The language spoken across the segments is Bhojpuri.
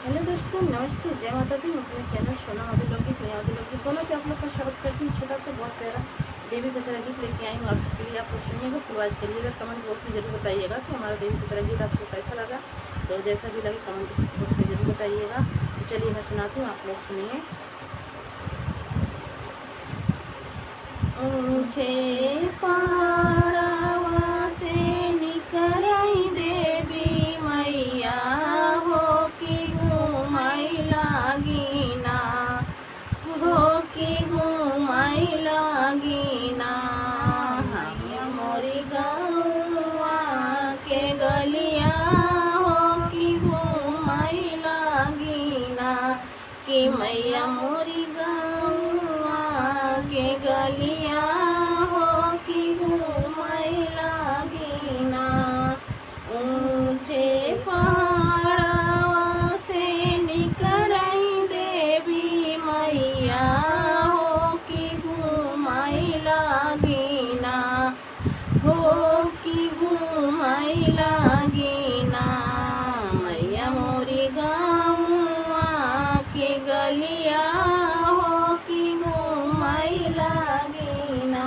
हेलो दोस्तों, नमस्ते, जय माता दी। अपने चैनल सोना माधुरी लोकगीत में माधुरी लोकगीत दोनों पे आप लोग का स्वागत करती हूँ। छोटा सा बहुत प्यारा देवी पचरा गीत लेके आई हूँ आप सबके लिए। आप लोग सुनिएगा, फुलवाज करिएगा, कमेंट बॉक्स में जरूर बताइएगा कि हमारा देवी पचरा गीत आपको कैसा लगा। तो जैसा भी लगे कमेंट बॉक्स में जरूर बताइएगा। तो चलिए मैं सुनाती हूँ, आप लोग सुनिए। ऊंचे पहाड़वा से निकरई देवी मैया हो कि घूमई लागिना, हो कि घूमई लागिना। हम मोरी गौआ के गलिया हो कि घूमई लागिना, कि मैया मोरी गौआ के गलिया हो कि घूमई लागिना। ऊंचे पहाड़वा से निकरई देवी मैया हो कि घूमई लागिना, हो कि घूमई लागिना। मैया मोरी गौआ के गलिया हो कि घूमई लागिना।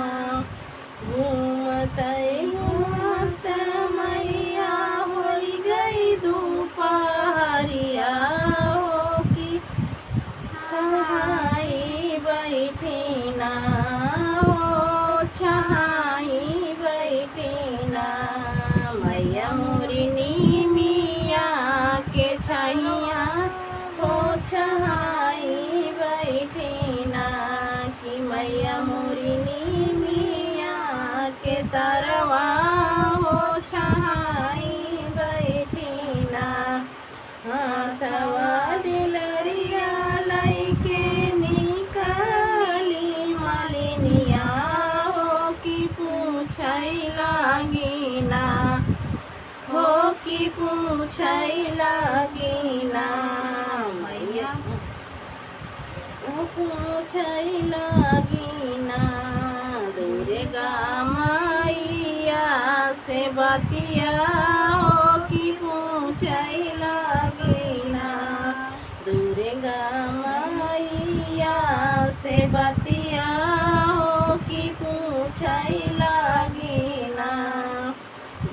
घूमते घूमते मैया होई गई दोपहरिया हो कि छहाई बैठीना, हो छहाई बैठीना। मैया मोरी नीमिया के छैया हो छहाई बैठीना, कि मैया मोरी नीमिया के तरवा हो छहाई बैठीना। हाथवा दिलरिया लैके निकली मालिनिया हो कि पूछई लागिना, हो कि पूछई लागिना। मैया पूछई लागिना। दुर्गा मैया से बतिया हो कि पूछई लागिना। दुर्गा मैया से बतिया हो कि पूछई लागिना।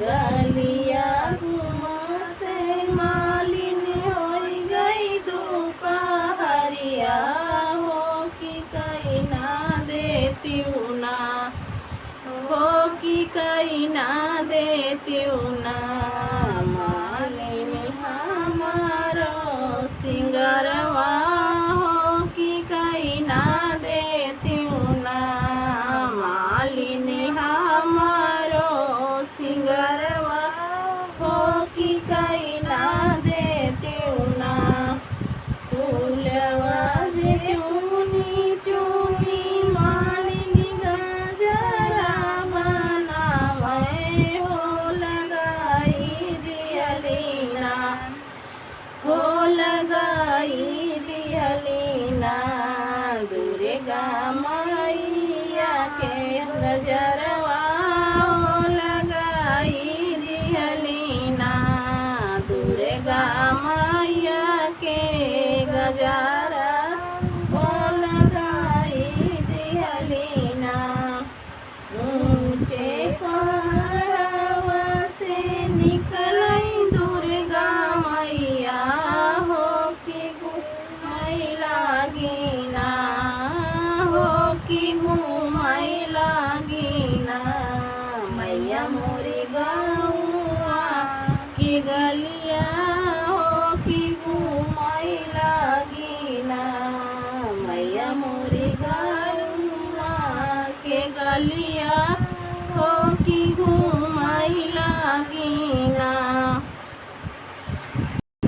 गलिया घूमते मालिन होई गई दोपहरिया हो कि कहीं ना देती ना, हो कि कहीं ना देती ना। मालिन हमारो सिंगरवा हो कि कहीं ना देती ना। मालिन हमारो सिंगरवा हो कि कहीं ना देती ना। फूलवा जे चुनी चुनी मालिन गजरा बनावे हो लगाई दियलीना, हो लगाई दियलीना। दुर्गा मैया के गजरवा हो लगाई दियलीना। दुर्गा मैया के गजरा हो लगाई दियलीना। ऊंचे पहाड़वा से निकलई दुर्गा मैया हो कि घूमई लागिना, हो कि घूमई लागिना। मैया मोरी गौआ की गलिया हो कि घूमई लागिना। मैया मोरी गौआ के गलिया हो कि